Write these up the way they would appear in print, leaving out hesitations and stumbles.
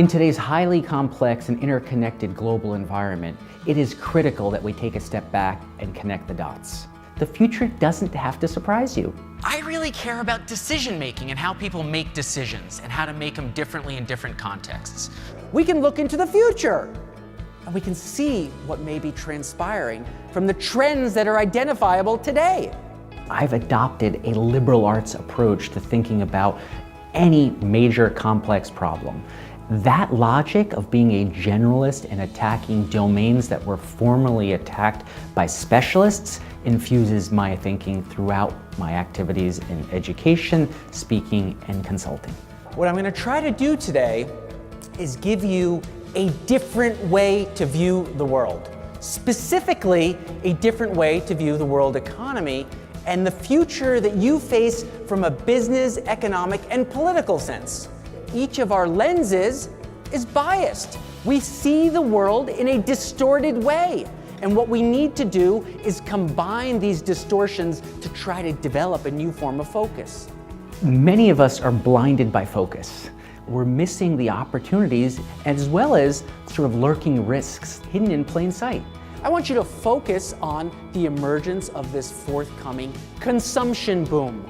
In today's highly complex and interconnected global environment, it is critical that we take a step back and connect the dots. The future doesn't have to surprise you. I really care about decision making and how people make decisions and how to make them differently in different contexts. We can look into the future and we can see what may be transpiring from the trends that are identifiable today. I've adopted a liberal arts approach to thinking about any major complex problem. That logic of being a generalist and attacking domains that were formerly attacked by specialists infuses my thinking throughout my activities in education, speaking, and consulting. What I'm going to try to do today is give you a different way to view the world. Specifically, a different way to view the world economy and the future that you face from a business, economic, and political sense. Each of our lenses is biased. We see the world in a distorted way. And what we need to do is combine these distortions to try to develop a new form of focus. Many of us are blinded by focus. We're missing the opportunities as well as sort of lurking risks hidden in plain sight. I want you to focus on the emergence of this forthcoming consumption boom.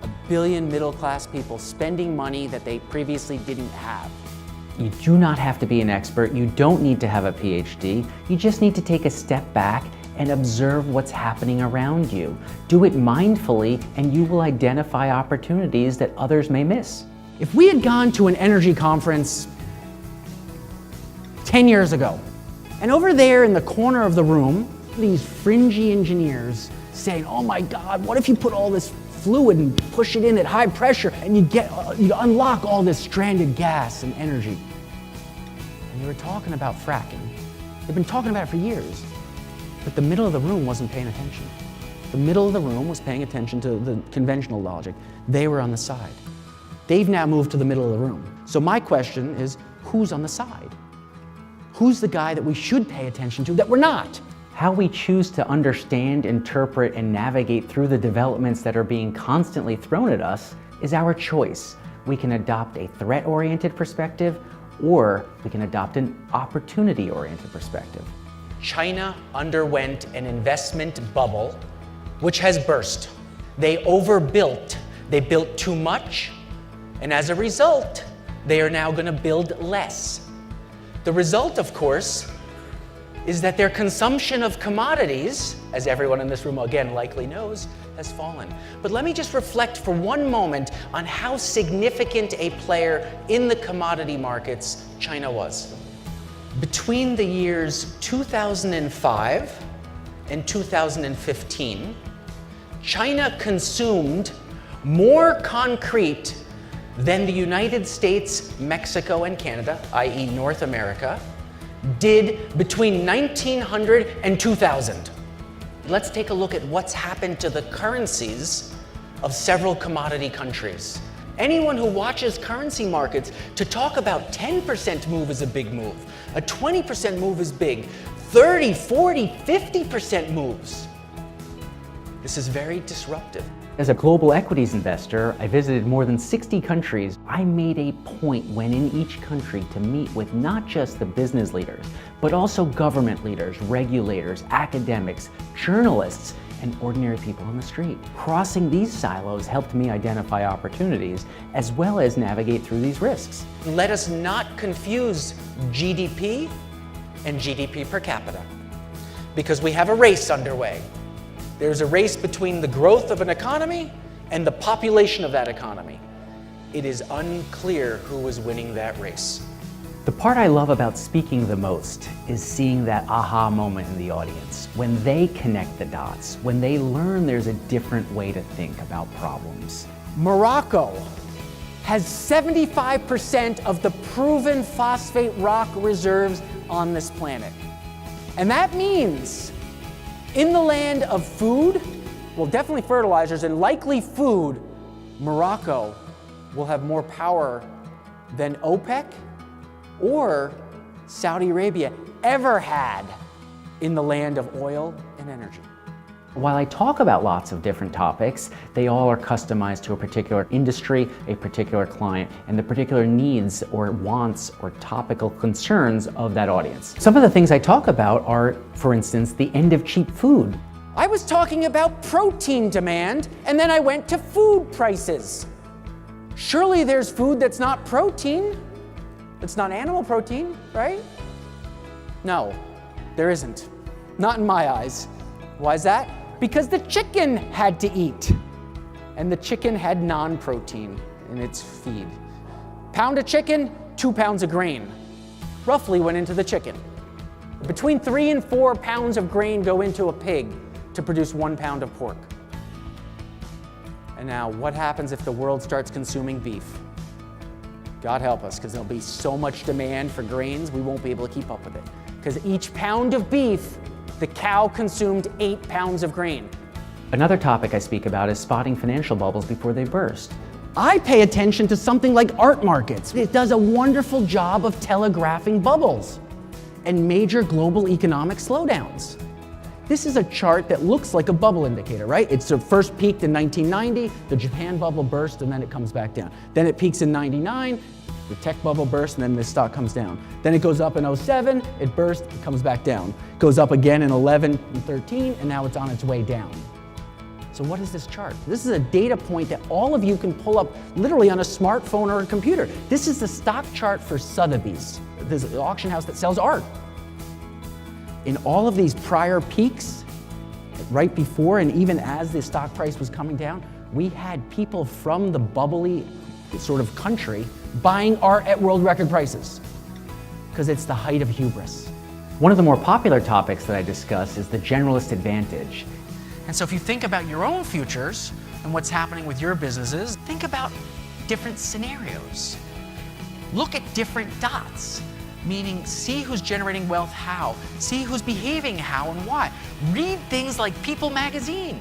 1 billion middle-class people spending money that they previously didn't have. You do not have to be an expert. You don't need to have a PhD. You just need to take a step back and observe what's happening around you. Do it mindfully, and you will identify opportunities that others may miss. If we had gone to an energy conference 10 years ago, and over there in the corner of the room, these fringy engineers saying, oh my God, what if you put all this fluid and push it in at high pressure and you unlock all this stranded gas and energy. And they were talking about fracking. They've been talking about it for years, but the middle of the room wasn't paying attention. The middle of the room was paying attention to the conventional logic. They were on the side. They've now moved to the middle of the room. So my question is, who's on the side? Who's the guy that we should pay attention to that we're not? How we choose to understand, interpret, and navigate through the developments that are being constantly thrown at us is our choice. We can adopt a threat-oriented perspective, or we can adopt an opportunity-oriented perspective. China underwent an investment bubble, which has burst. They overbuilt. They built too much, and as a result, they are now going to build less. The result, of course, is that their consumption of commodities, as everyone in this room again likely knows, has fallen. But let me just reflect for one moment on how significant a player in the commodity markets China was. Between the years 2005 and 2015, China consumed more concrete than the United States, Mexico, and Canada, i.e. North America, did between 1900 and 2000. Let's take a look at what's happened to the currencies of several commodity countries. Anyone who watches currency markets, to talk about 10% move is a big move. A 20% move is big. 30, 40, 50% moves. This is very disruptive. As a global equities investor, I visited more than 60 countries. I made a point when in each country to meet with not just the business leaders, but also government leaders, regulators, academics, journalists, and ordinary people on the street. Crossing these silos helped me identify opportunities as well as navigate through these risks. Let us not confuse GDP and GDP per capita, because we have a race underway. There's a race between the growth of an economy and the population of that economy. It is unclear who is winning that race. The part I love about speaking the most is seeing that aha moment in the audience, when they connect the dots, when they learn there's a different way to think about problems. Morocco has 75% of the proven phosphate rock reserves on this planet. And that means in the land of food, well, definitely fertilizers and likely food, Morocco will have more power than OPEC or Saudi Arabia ever had in the land of oil and energy. While I talk about lots of different topics, they all are customized to a particular industry, a particular client, and the particular needs or wants or topical concerns of that audience. Some of the things I talk about are, for instance, the end of cheap food. I was talking about protein demand, and then I went to food prices. Surely there's food that's not protein. It's not animal protein, right? No, there isn't. Not in my eyes. Why is that? Because the chicken had to eat, and the chicken had non-protein in its feed. Pound of chicken, 2 pounds of grain, roughly went into the chicken. Between 3 and 4 pounds of grain go into a pig to produce 1 pound of pork. And now, what happens if the world starts consuming beef? God help us, because there'll be so much demand for grains, we won't be able to keep up with it. Because each pound of beef, the cow consumed 8 pounds of grain. Another topic I speak about is spotting financial bubbles before they burst. I pay attention to something like art markets. It does a wonderful job of telegraphing bubbles and major global economic slowdowns. This is a chart that looks like a bubble indicator, right? It's first peaked in 1990, the Japan bubble burst, and then it comes back down. Then it peaks in 99, the tech bubble bursts, and then the stock comes down. Then it goes up in 07, it bursts, it comes back down. Goes up again in 11 and 13, and now it's on its way down. So what is this chart? This is a data point that all of you can pull up literally on a smartphone or a computer. This is the stock chart for Sotheby's, this auction house that sells art. In all of these prior peaks, right before and even as the stock price was coming down, we had people from the bubbly sort of country buying art at world record prices, because it's the height of hubris. One of the more popular topics that I discuss is the generalist advantage. And so if you think about your own futures and what's happening with your businesses, think about different scenarios. Look at different dots, meaning see who's generating wealth how, see who's behaving how and why. Read things like People magazine.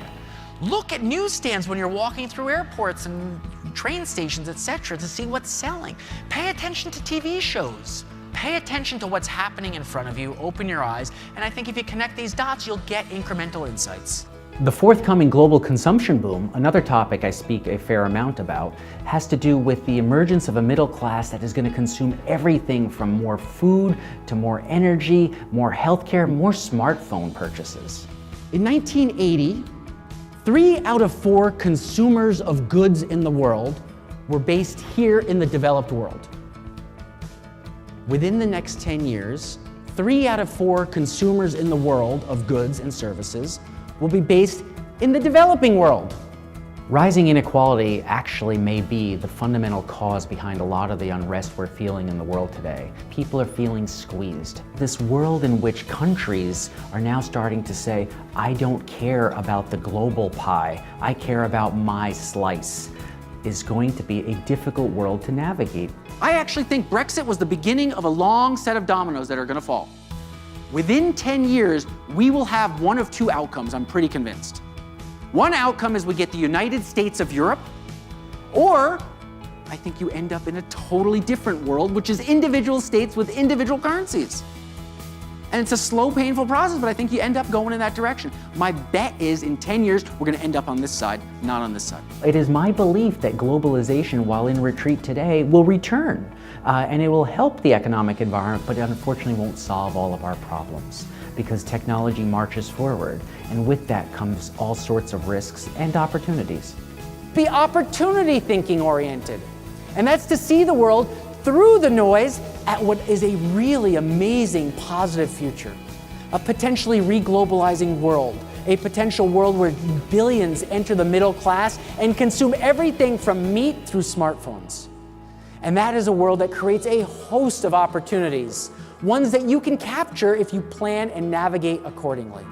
Look at newsstands when you're walking through airports and train stations, etc., to see what's selling. Pay attention to TV shows. Pay attention to what's happening in front of you, open your eyes, and I think if you connect these dots, you'll get incremental insights. The forthcoming global consumption boom, another topic I speak a fair amount about, has to do with the emergence of a middle class that is going to consume everything from more food to more energy, more healthcare, more smartphone purchases. In 1980, 3 out of 4 consumers of goods in the world were based here in the developed world. Within the next 10 years, 3 out of 4 consumers in the world of goods and services will be based in the developing world. Rising inequality actually may be the fundamental cause behind a lot of the unrest we're feeling in the world today. People are feeling squeezed. This world in which countries are now starting to say, I don't care about the global pie, I care about my slice, is going to be a difficult world to navigate. I actually think Brexit was the beginning of a long set of dominoes that are going to fall. Within 10 years, we will have one of 2 outcomes, I'm pretty convinced. One outcome is we get the United States of Europe, or I think you end up in a totally different world, which is individual states with individual currencies. And it's a slow, painful process, but I think you end up going in that direction. My bet is in 10 years, we're going to end up on this side, not on this side. It is my belief that globalization, while in retreat today, will return. And it will help the economic environment, but unfortunately won't solve all of our problems, because technology marches forward, and with that comes all sorts of risks and opportunities. Be opportunity thinking oriented, and that's to see the world through the noise at what is a really amazing positive future, a potentially re-globalizing world, a potential world where billions enter the middle class and consume everything from meat through smartphones. And that is a world that creates a host of opportunities, ones that you can capture if you plan and navigate accordingly.